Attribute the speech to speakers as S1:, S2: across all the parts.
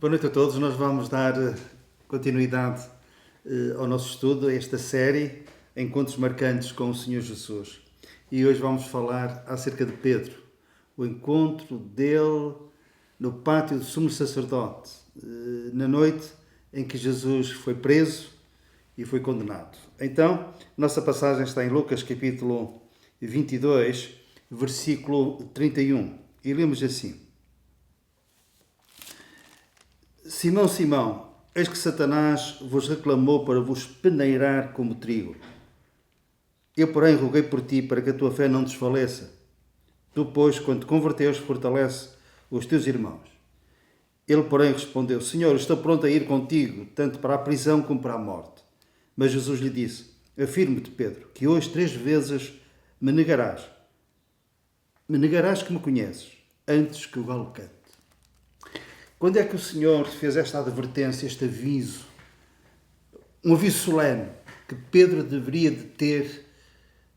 S1: Boa noite a todos. Nós vamos dar continuidade ao nosso estudo, a esta série Encontros Marcantes com o Senhor Jesus. E hoje vamos falar acerca de Pedro, o encontro dele no pátio do sumo sacerdote, na noite em que Jesus foi preso e foi condenado. Então, nossa passagem está em Lucas capítulo 22, versículo 31. E lemos assim: Simão, Simão, eis que Satanás vos reclamou para vos peneirar como trigo. Eu, porém, roguei por ti para que a tua fé não desfaleça. Tu, pois, quando te converteres, fortalece os teus irmãos. Ele, porém, respondeu: Senhor, estou pronto a ir contigo, tanto para a prisão como para a morte. Mas Jesus lhe disse: Afirmo-te, Pedro, que hoje 3 vezes me negarás. Me negarás que me conheces, antes que o galo cante. Quando é que o Senhor fez esta advertência, este aviso, um aviso solene, que Pedro deveria de ter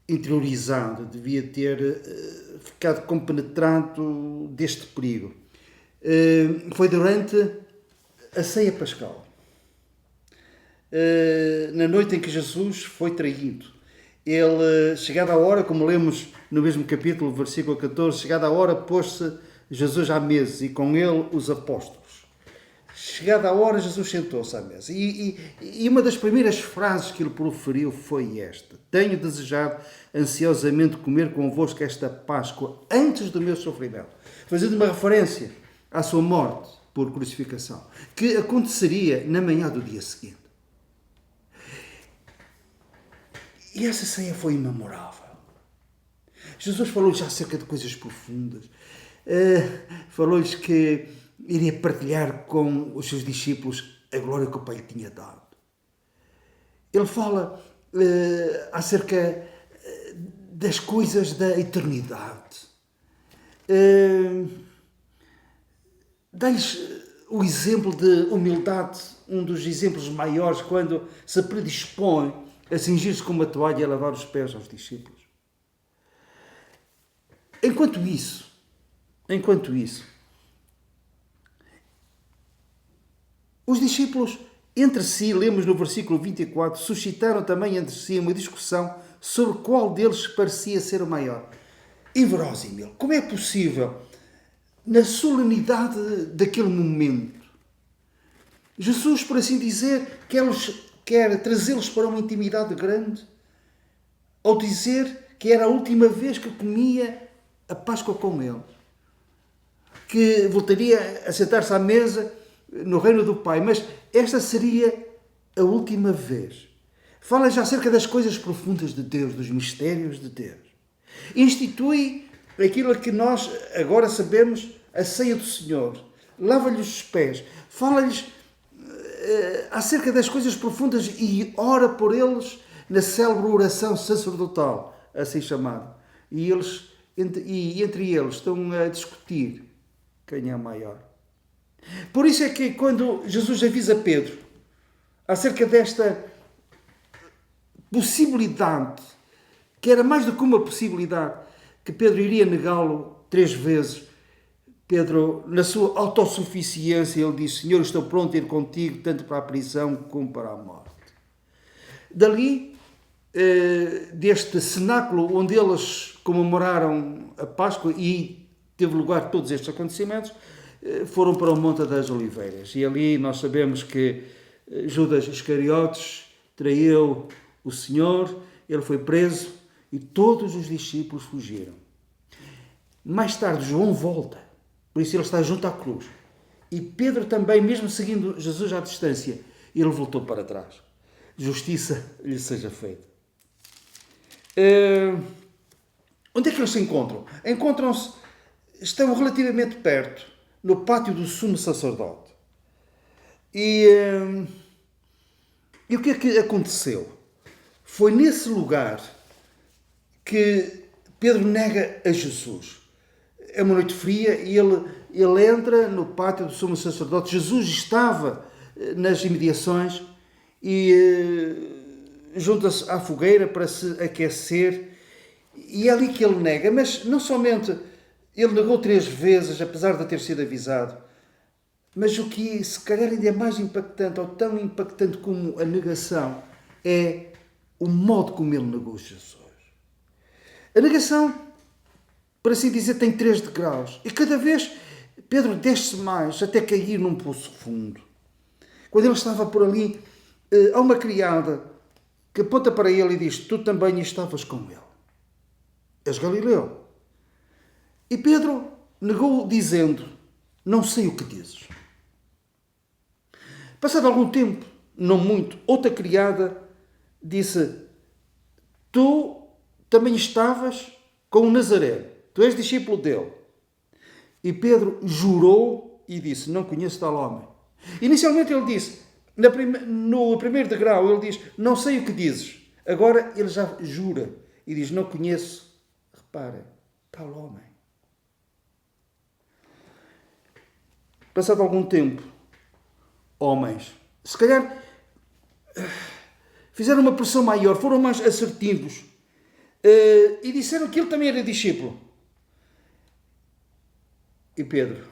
S1: interiorizado, devia ter ficado compenetrado deste perigo? Foi durante a ceia pascal, na noite em que Jesus foi traído. Ele, chegada a hora, como lemos no mesmo capítulo, versículo 14, chegada a hora, pôs-se Jesus à mesa e com ele os apóstolos. Chegada a hora, Jesus sentou-se à mesa. E uma das primeiras frases que ele proferiu foi esta: Tenho desejado ansiosamente comer convosco esta Páscoa antes do meu sofrimento. Fazendo uma referência à sua morte por crucificação, que aconteceria na manhã do dia seguinte. E essa ceia foi imemorável. Jesus falou-lhes acerca de coisas profundas. Falou-lhes que iria partilhar com os seus discípulos a glória que o Pai lhe tinha dado. Ele fala acerca das coisas da eternidade. Dá-lhes o exemplo de humildade, um dos exemplos maiores, quando se predispõe a cingir-se com uma toalha e a lavar os pés aos discípulos. Enquanto isso, os discípulos, entre si, lemos no versículo 24, suscitaram também entre si uma discussão sobre qual deles parecia ser o maior. Inverossímil. Como é possível, na solenidade daquele momento, Jesus, por assim dizer, quer trazê-los para uma intimidade grande, ao dizer que era a última vez que comia a Páscoa com eles, que voltaria a sentar-se à mesa no reino do Pai, mas esta seria a última vez. Fala já acerca das coisas profundas de Deus, dos mistérios de Deus. Institui aquilo que nós agora sabemos, a ceia do Senhor. Lava-lhes os pés. Fala-lhes acerca das coisas profundas e ora por eles na célebre oração sacerdotal, assim chamada. E entre eles estão a discutir quem é o maior. Por isso é que quando Jesus avisa Pedro acerca desta possibilidade, que era mais do que uma possibilidade, que Pedro iria negá-lo 3 vezes, Pedro, na sua autossuficiência, ele diz: Senhor, estou pronto a ir contigo, tanto para a prisão como para a morte. Dali, deste cenáculo onde eles comemoraram a Páscoa e teve lugar todos estes acontecimentos, foram para o Monte das Oliveiras. E ali nós sabemos que Judas Iscariotes traiu o Senhor, ele foi preso e todos os discípulos fugiram. Mais tarde, João volta, por isso ele está junto à cruz. E Pedro também, mesmo seguindo Jesus à distância, ele voltou para trás. Justiça lhe seja feita. Onde é que eles se encontram? Encontram-se, estão relativamente perto, no pátio do sumo sacerdote. E o que é que aconteceu? Foi nesse lugar que Pedro nega a Jesus. É uma noite fria e ele entra no pátio do sumo sacerdote. Jesus estava nas imediações e junta-se à fogueira para se aquecer. E é ali que ele nega. Mas não somente ele negou 3 vezes, apesar de ter sido avisado. Mas o que se calhar ainda é mais impactante, ou tão impactante como a negação, é o modo como ele negou Jesus. A negação, por assim dizer, tem 3 degraus. E cada vez Pedro desce mais até cair num poço fundo. Quando ele estava por ali, há uma criada que aponta para ele e diz: tu também estavas com ele. És Galileu. E Pedro negou dizendo: não sei o que dizes. Passado algum tempo, não muito, outra criada disse: tu também estavas com o Nazareno. Tu és discípulo dele. E Pedro jurou e disse: não conheço tal homem. Inicialmente ele disse, no primeiro degrau, ele diz: não sei o que dizes. Agora ele já jura e diz: não conheço, reparem, tal homem. Passado algum tempo, homens, se calhar fizeram uma pressão maior, foram mais assertivos e disseram que ele também era discípulo. E Pedro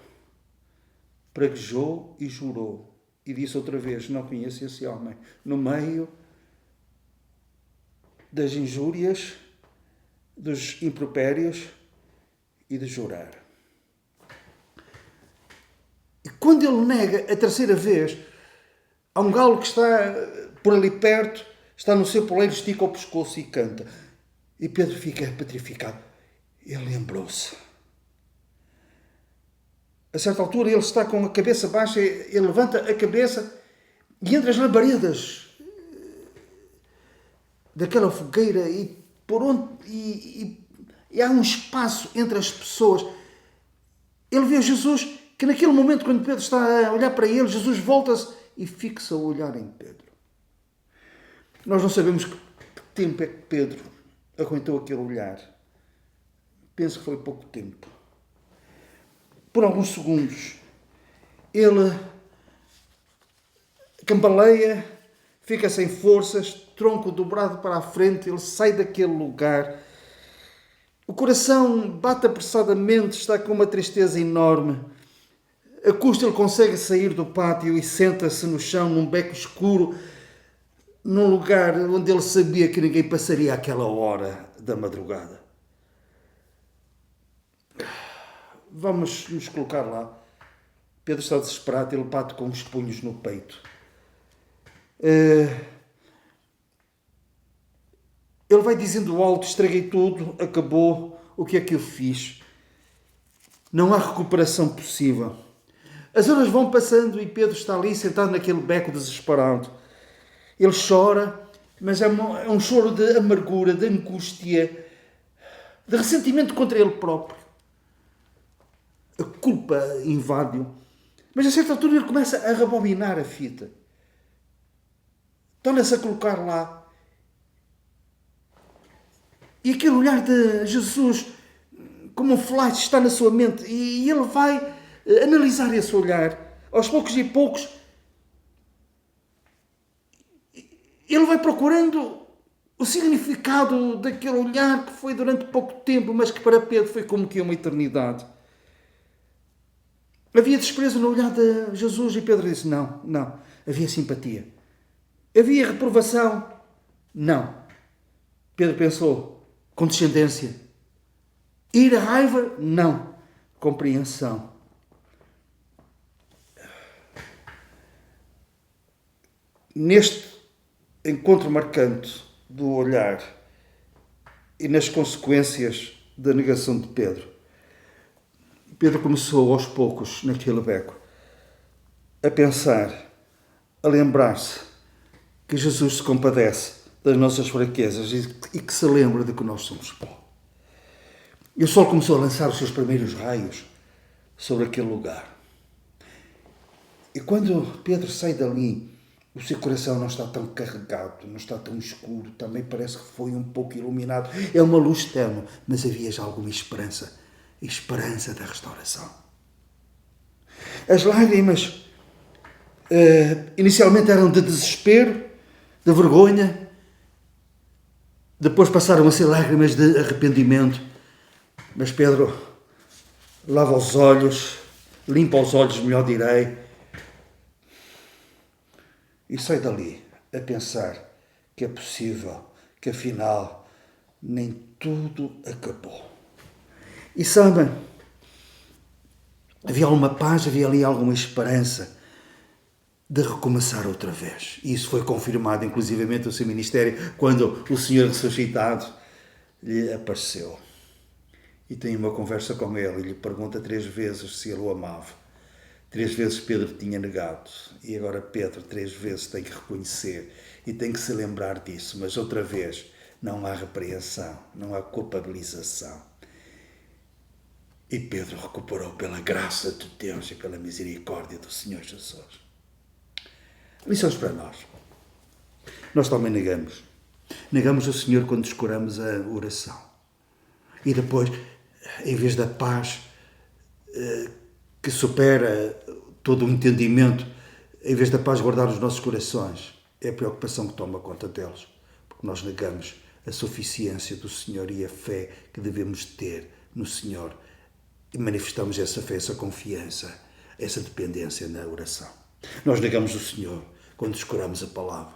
S1: praguejou e jurou e disse outra vez: não conheço esse homem. No meio das injúrias, dos impropérios e de jurar. E quando ele nega a terceira vez, há um galo que está por ali perto, está no seu poleiro, estica o pescoço e canta. E Pedro fica petrificado. Ele lembrou-se. A certa altura ele está com a cabeça baixa, ele levanta a cabeça e entre as labaredas daquela fogueira e por onde e há um espaço entre as pessoas. Ele vê Jesus, que naquele momento, quando Pedro está a olhar para ele, Jesus volta-se e fixa o olhar em Pedro. Nós não sabemos que tempo é que Pedro aguentou aquele olhar. Penso que foi pouco tempo. Por alguns segundos, ele cambaleia, fica sem forças, tronco dobrado para a frente, ele sai daquele lugar. O coração bate apressadamente, está com uma tristeza enorme. A custo ele consegue sair do pátio e senta-se no chão, num beco escuro, num lugar onde ele sabia que ninguém passaria aquela hora da madrugada. Vamos nos colocar lá. Pedro está desesperado, ele bate com os punhos no peito. Ele vai dizendo alto: estraguei tudo, acabou, o que é que eu fiz? Não há recuperação possível. As horas vão passando e Pedro está ali sentado naquele beco desesperado. Ele chora, mas é um choro de amargura, de angústia, de ressentimento contra ele próprio. A culpa invade-o. Mas a certa altura ele começa a rebobinar a fita. Torna-se a colocar lá. E aquele olhar de Jesus, como um flash, está na sua mente. E ele vai analisar esse olhar. Aos poucos e poucos, ele vai procurando o significado daquele olhar que foi durante pouco tempo, mas que para Pedro foi como que uma eternidade. Havia desprezo no olhar de Jesus e Pedro disse: não, não. Havia simpatia. Havia reprovação? Não. Pedro pensou: condescendência. Ira, raiva? Não. Compreensão. Neste encontro marcante do olhar e nas consequências da negação de Pedro, Pedro começou aos poucos, naquele beco, a pensar, a lembrar-se que Jesus se compadece das nossas fraquezas e que se lembra de que nós somos pó. E o sol começou a lançar os seus primeiros raios sobre aquele lugar. E quando Pedro sai dali, o seu coração não está tão carregado, não está tão escuro, também parece que foi um pouco iluminado. É uma luz tênue, mas havia já alguma esperança. Esperança da restauração. As lágrimas inicialmente eram de desespero, de vergonha, depois passaram a ser lágrimas de arrependimento. Mas Pedro lava os olhos, limpa os olhos, melhor direi, e sai dali a pensar que é possível, que afinal nem tudo acabou. E sabem, havia alguma paz, havia ali alguma esperança de recomeçar outra vez. E isso foi confirmado, inclusivamente, no seu ministério, quando o Senhor ressuscitado lhe apareceu. E tem uma conversa com ele e lhe pergunta 3 vezes se ele o amava. 3 vezes Pedro tinha negado. E agora Pedro 3 vezes tem que reconhecer e tem que se lembrar disso. Mas outra vez, não há repreensão, não há culpabilização. E Pedro recuperou pela graça de Deus e pela misericórdia do Senhor Jesus. Lições para nós. Nós também negamos. Negamos o Senhor quando descuramos a oração. E depois, em vez da paz que supera todo o entendimento, em vez da paz guardar os nossos corações, é a preocupação que toma conta deles. Porque nós negamos a suficiência do Senhor e a fé que devemos ter no Senhor. E manifestamos essa fé, essa confiança, essa dependência na oração. Nós negamos o Senhor quando descuramos a palavra.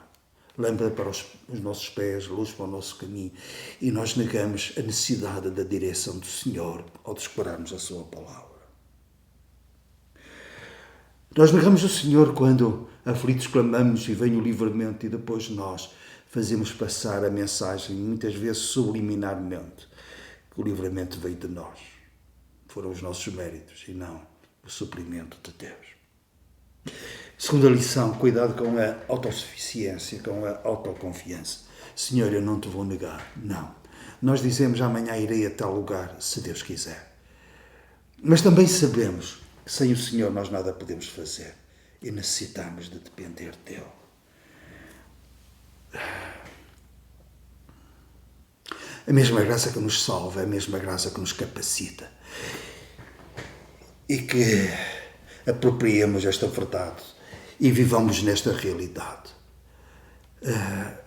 S1: Lâmpada para os nossos pés, luz para o nosso caminho. E nós negamos a necessidade da direção do Senhor ao descurarmos a sua palavra. Nós negamos o Senhor quando aflitos clamamos e vem o livramento e depois nós fazemos passar a mensagem, muitas vezes subliminarmente, que o livramento veio de nós. Foram os nossos méritos e não o suprimento de Deus. Segunda lição, cuidado com a autossuficiência, com a autoconfiança. Senhor, eu não te vou negar. Não. Nós dizemos amanhã irei a tal lugar, se Deus quiser. Mas também sabemos que sem o Senhor nós nada podemos fazer e necessitamos de depender dEle. A mesma graça que nos salva, a mesma graça que nos capacita. E que apropriemos esta verdade e vivamos nesta realidade.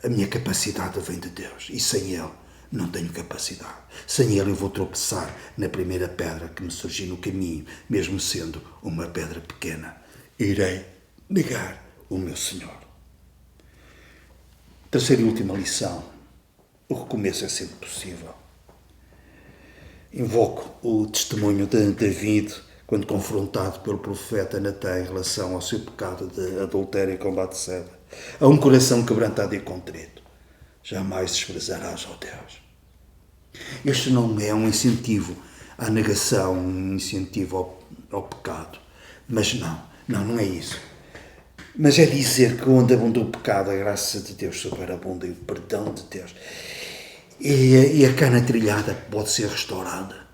S1: A minha capacidade vem de Deus e sem Ele não tenho capacidade. Sem Ele eu vou tropeçar na primeira pedra que me surgir no caminho, mesmo sendo uma pedra pequena. Irei negar o meu Senhor. Terceira e última lição. O recomeço é sempre possível. Invoco o testemunho de David quando confrontado pelo profeta Natã em relação ao seu pecado de adultério com Batseba. A um coração quebrantado e contrito, jamais desprezarás, ó Deus. Este não é um incentivo à negação, um incentivo ao pecado. Mas não é isso. Mas é dizer que onde abundou o pecado, a graça de Deus superabunda e o perdão de Deus. E a cana trilhada pode ser restaurada.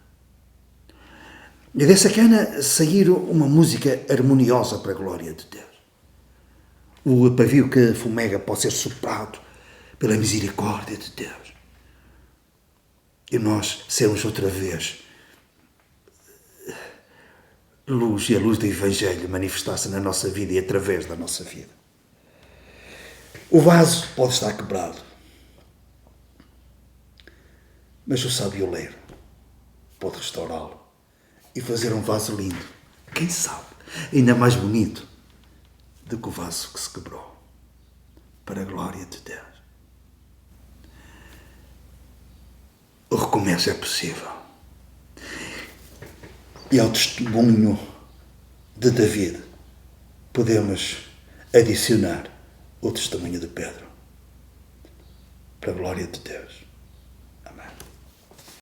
S1: E dessa cana sair uma música harmoniosa para a glória de Deus. O pavio que fumega pode ser soprado pela misericórdia de Deus. E nós sermos outra vez luz e a luz do Evangelho manifestar-se na nossa vida e através da nossa vida. O vaso pode estar quebrado, mas o sabioleiro pode restaurá-lo e fazer um vaso lindo, quem sabe, ainda mais bonito do que o vaso que se quebrou, para a glória de Deus. O recomeço é possível. E ao testemunho de David, podemos adicionar o testemunho de Pedro, para a glória de Deus. Amém.